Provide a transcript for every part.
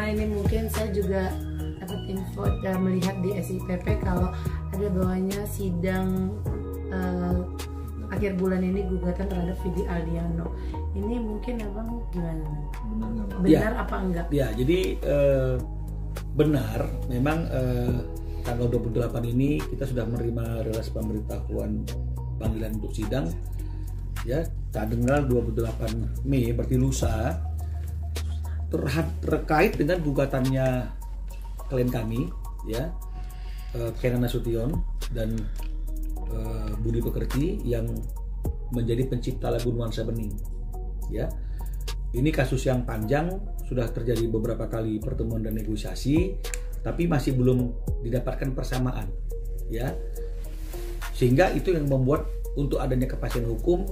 ini mungkin saya juga dapat info dan melihat di SIPP kalau ada bawahnya sidang akhir bulan ini gugatan terhadap Vidi Aldiano. Ini mungkin abang gimana? Benar apa enggak? Ya, jadi benar. Memang tanggal 28 ini kita sudah menerima rilis pemberitahuan panggilan untuk sidang. Ya, tanggal 28 Mei berarti lusa terkait dengan gugatannya klien kami, ya, Kenan Nasution dan Budi Pekerti yang menjadi pencipta lagu Nuansa Bening. Ya, ini kasus yang panjang, sudah terjadi beberapa kali pertemuan dan negosiasi, tapi masih belum didapatkan persamaan. Ya, sehingga itu yang membuat untuk adanya kepastian hukum,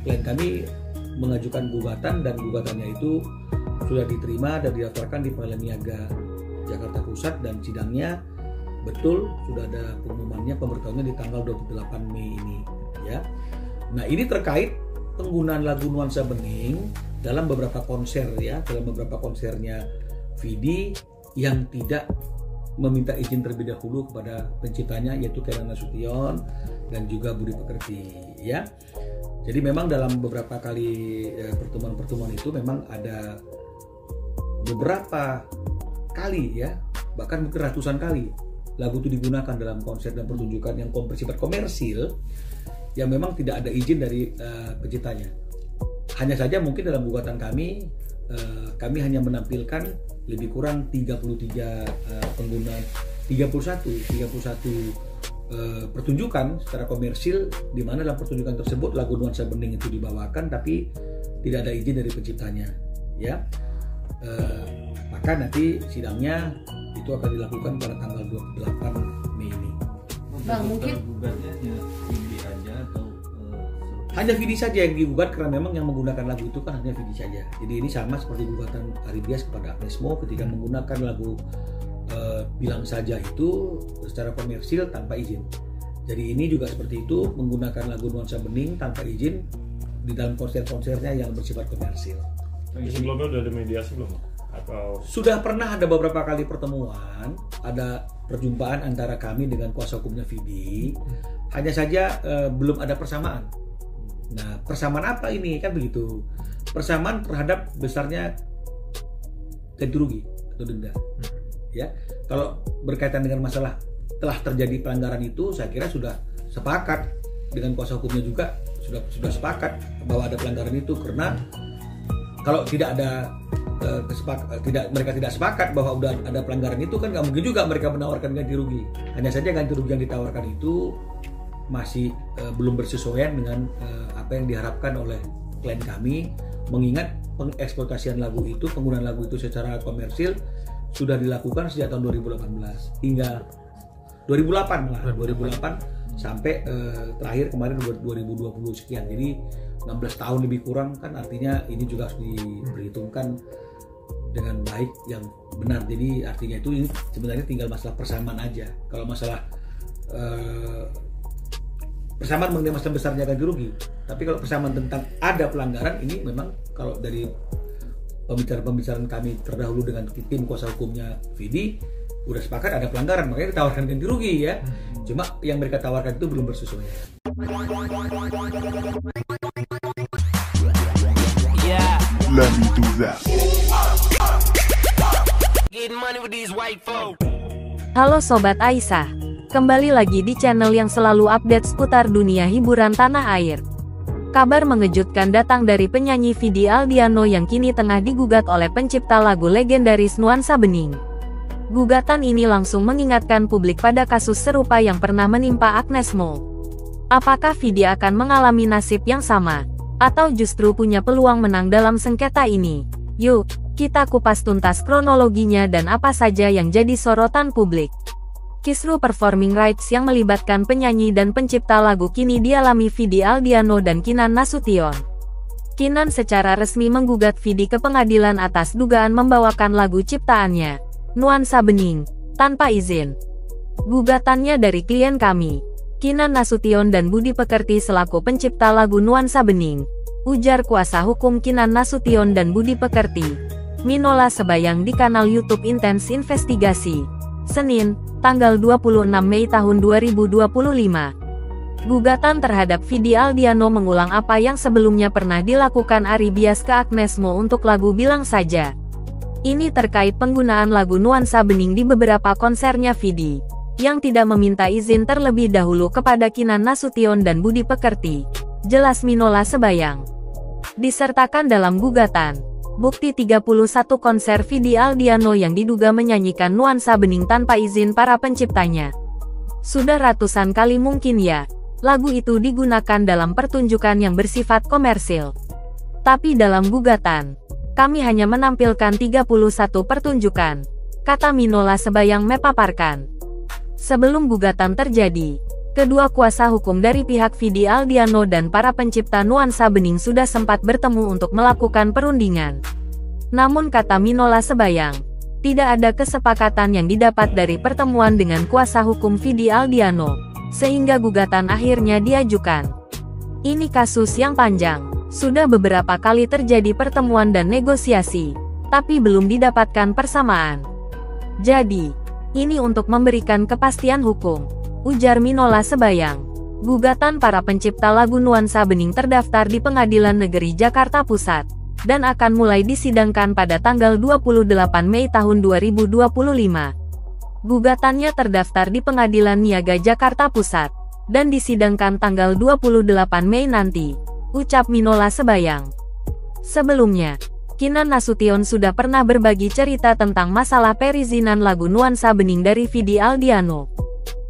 klien kami mengajukan gugatan dan gugatannya itu sudah diterima dan didaftarkan di Pengadilan Niaga Jakarta Pusat dan sidangnya betul sudah ada pengumumannya, pemberitahuannya di tanggal 28 Mei ini, ya. Nah, ini terkait penggunaan lagu Nuansa Bening dalam beberapa konser, ya, dalam beberapa konsernya Vidi yang tidak meminta izin terlebih dahulu kepada penciptanya yaitu Kenan Nasution dan juga Budi Pekerti, ya. Jadi memang dalam beberapa kali pertemuan-pertemuan itu memang ada beberapa kali, ya, bahkan mungkin ratusan kali lagu itu digunakan dalam konser dan pertunjukan yang bersifat komersil yang memang tidak ada izin dari penciptanya. Hanya saja mungkin dalam gugatan kami hanya menampilkan lebih kurang 33 penggunaan 31 pertunjukan secara komersil, di mana dalam pertunjukan tersebut lagu Nuansa Bening itu dibawakan tapi tidak ada izin dari penciptanya, ya. Maka nanti sidangnya itu akan dilakukan pada tanggal 28 Mei ini. Bang, mungkin hanya Vidi saja yang digugat karena memang yang menggunakan lagu itu kan hanya Vidi saja. Jadi ini sama seperti gugatan Aribias kepada Agnes Mo ketika menggunakan lagu Bilang Saja itu secara komersil tanpa izin. Jadi ini juga seperti itu, menggunakan lagu Nuansa Bening tanpa izin di dalam konser-konsernya yang bersifat komersil. Sebelumnya udah ada mediasi belum? Atau sudah pernah ada beberapa kali pertemuan, ada perjumpaan antara kami dengan kuasa hukumnya Vidi. Hanya saja belum ada persamaan. Nah, persamaan apa ini? Kan begitu. Persamaan terhadap besarnya ganti rugi atau denda. Ya, kalau berkaitan dengan masalah telah terjadi pelanggaran itu, saya kira sudah sepakat dengan kuasa hukumnya juga sudah sepakat bahwa ada pelanggaran itu, karena kalau tidak ada mereka tidak sepakat bahwa udah ada pelanggaran itu, kan nggak mungkin juga mereka menawarkan ganti rugi. Hanya saja ganti rugi yang ditawarkan itu masih belum bersesuaian dengan apa yang diharapkan oleh klien kami, mengingat pengeksploitasian lagu itu, penggunaan lagu itu secara komersil sudah dilakukan sejak tahun 2018 hingga 2008 sampai terakhir kemarin 2020 sekian. Jadi 16 tahun lebih kurang, kan artinya ini juga harus diperhitungkan dengan baik yang benar. Jadi artinya itu ini sebenarnya tinggal masalah persamaan aja. Kalau masalah persamaan mengenai masalah besarnya ganti rugi, tapi kalau persamaan tentang ada pelanggaran, ini memang kalau dari pembicaraan kami terdahulu dengan tim kuasa hukumnya Vidi udah sepakat ada pelanggaran, makanya ditawarkan ganti rugi, ya. Cuma yang mereka tawarkan itu belum bersesuaian. Let me do that. Halo Sobat Aisyah, kembali lagi di channel yang selalu update seputar dunia hiburan tanah air. Kabar mengejutkan datang dari penyanyi Vidi Aldiano yang kini tengah digugat oleh pencipta lagu legendaris Nuansa Bening. Gugatan ini langsung mengingatkan publik pada kasus serupa yang pernah menimpa Agnes Mo. Apakah Vidi akan mengalami nasib yang sama? Atau justru punya peluang menang dalam sengketa ini? Yuk, kita kupas tuntas kronologinya dan apa saja yang jadi sorotan publik. Kisru performing rights yang melibatkan penyanyi dan pencipta lagu kini dialami Vidi Aldiano dan Kenan Nasution. Kenan secara resmi menggugat Vidi ke pengadilan atas dugaan membawakan lagu ciptaannya, Nuansa Bening, tanpa izin. Gugatannya dari klien kami, Kenan Nasution dan Budi Pekerti selaku pencipta lagu Nuansa Bening, ujar kuasa hukum Kenan Nasution dan Budi Pekerti. Minola Sebayang di kanal YouTube Intens Investigasi. Senin, tanggal 26 Mei tahun 2025. Gugatan terhadap Vidi Aldiano mengulang apa yang sebelumnya pernah dilakukan Ari Bias ke Agnes Mo untuk lagu Bilang Saja. Ini terkait penggunaan lagu Nuansa Bening di beberapa konsernya Vidi, yang tidak meminta izin terlebih dahulu kepada Kinan Nasution dan Budi Pekerti, jelas Minola Sebayang. Disertakan dalam gugatan, bukti 31 konser Vidi Aldiano yang diduga menyanyikan Nuansa Bening tanpa izin para penciptanya. Sudah ratusan kali mungkin ya, lagu itu digunakan dalam pertunjukan yang bersifat komersil. Tapi dalam gugatan, kami hanya menampilkan 31 pertunjukan, kata Minola Sebayang memaparkan. Sebelum gugatan terjadi, kedua kuasa hukum dari pihak Vidi Aldiano dan para pencipta Nuansa Bening sudah sempat bertemu untuk melakukan perundingan. Namun kata Minola Sebayang, tidak ada kesepakatan yang didapat dari pertemuan dengan kuasa hukum Vidi Aldiano, sehingga gugatan akhirnya diajukan. Ini kasus yang panjang, sudah beberapa kali terjadi pertemuan dan negosiasi, tapi belum didapatkan persamaan. Jadi, ini untuk memberikan kepastian hukum, ujar Minola Sebayang. Gugatan para pencipta lagu Nuansa Bening terdaftar di Pengadilan Negeri Jakarta Pusat, dan akan mulai disidangkan pada tanggal 28 Mei tahun 2025. Gugatannya terdaftar di Pengadilan Niaga Jakarta Pusat, dan disidangkan tanggal 28 Mei nanti, ucap Minola Sebayang. Sebelumnya, Kinan Nasution sudah pernah berbagi cerita tentang masalah perizinan lagu Nuansa Bening dari Vidi Aldiano.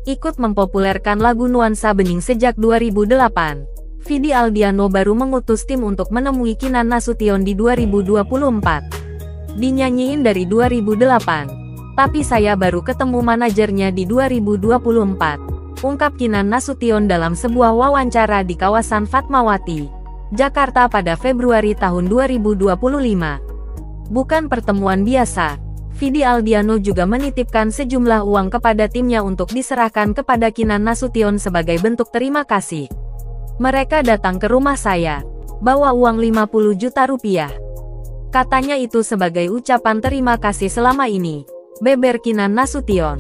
Ikut mempopulerkan lagu Nuansa Bening sejak 2008, Vidi Aldiano baru mengutus tim untuk menemui Kinan Nasution di 2024. Dinyanyiin dari 2008. Tapi saya baru ketemu manajernya di 2024, ungkap Kinan Nasution dalam sebuah wawancara di kawasan Fatmawati, Jakarta pada Februari tahun 2025. Bukan pertemuan biasa, Vidi Aldiano juga menitipkan sejumlah uang kepada timnya untuk diserahkan kepada Kinan Nasution sebagai bentuk terima kasih. Mereka datang ke rumah saya, bawa uang 50 juta rupiah. Katanya itu sebagai ucapan terima kasih selama ini, beber Kinan Nasution.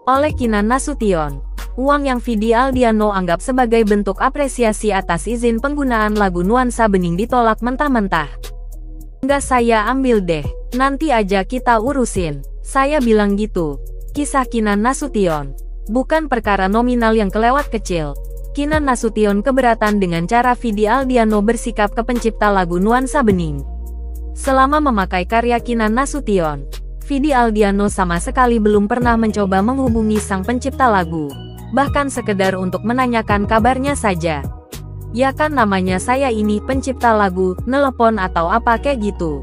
Oleh Kinan Nasution, uang yang Vidi Aldiano anggap sebagai bentuk apresiasi atas izin penggunaan lagu Nuansa Bening ditolak mentah-mentah. Nggak, saya ambil deh, nanti aja kita urusin, saya bilang gitu, kisah Kinan Nasution. Bukan perkara nominal yang kelewat kecil. Kinan Nasution keberatan dengan cara Vidi Aldiano bersikap ke pencipta lagu Nuansa Bening. Selama memakai karya Kinan Nasution, Vidi Aldiano sama sekali belum pernah mencoba menghubungi sang pencipta lagu, bahkan sekedar untuk menanyakan kabarnya saja. Ya kan namanya saya ini pencipta lagu, nelepon atau apa kayak gitu.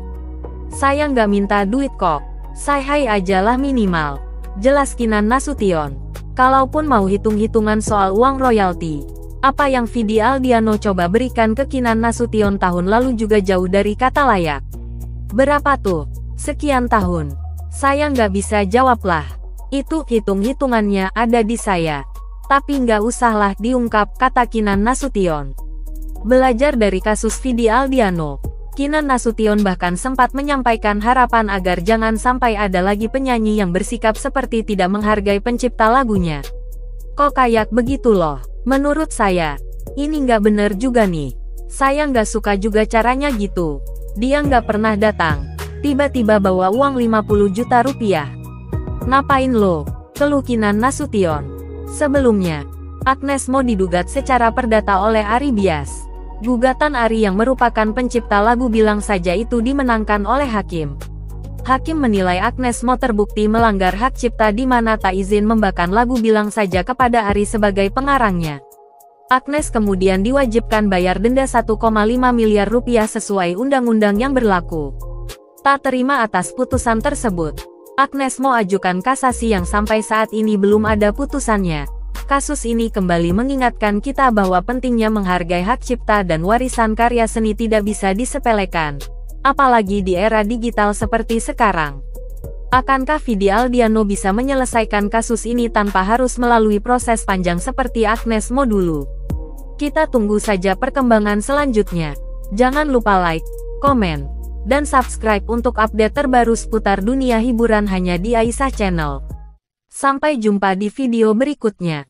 Saya nggak minta duit kok, say hi aja lah minimal, jelas Kinan Nasution. Kalaupun mau hitung-hitungan soal uang royalti, apa yang Vidi Aldiano coba berikan ke Kinan Nasution tahun lalu juga jauh dari kata layak. Berapa tuh? Sekian tahun. Saya nggak bisa jawab lah. Itu hitung-hitungannya ada di saya. Tapi nggak usahlah diungkap, kata Kinan Nasution. Belajar dari kasus Vidi Aldiano, Kinan Nasution bahkan sempat menyampaikan harapan agar jangan sampai ada lagi penyanyi yang bersikap seperti tidak menghargai pencipta lagunya. Kok kayak begitu loh, menurut saya, ini nggak bener juga nih. Saya nggak suka juga caranya gitu. Dia nggak pernah datang, tiba-tiba bawa uang 50 juta rupiah. Ngapain lo? Keluh Kinan Nasution. Sebelumnya, Agnes Mo digugat secara perdata oleh Ari Bias. Gugatan Ari yang merupakan pencipta lagu Bilang Saja itu dimenangkan oleh hakim. Hakim menilai Agnes Mo terbukti melanggar hak cipta di mana tak izin membawakan lagu Bilang Saja kepada Ari sebagai pengarangnya. Agnes kemudian diwajibkan bayar denda 1,5 miliar rupiah sesuai undang-undang yang berlaku. Tak terima atas putusan tersebut, Agnes Mo ajukan kasasi yang sampai saat ini belum ada putusannya. Kasus ini kembali mengingatkan kita bahwa pentingnya menghargai hak cipta dan warisan karya seni tidak bisa disepelekan, apalagi di era digital seperti sekarang. Akankah Vidi Aldiano bisa menyelesaikan kasus ini tanpa harus melalui proses panjang seperti Agnes Mo dulu? Kita tunggu saja perkembangan selanjutnya. Jangan lupa like, komen, Dan subscribe untuk update terbaru seputar dunia hiburan hanya di Aisyah Channel. Sampai jumpa di video berikutnya.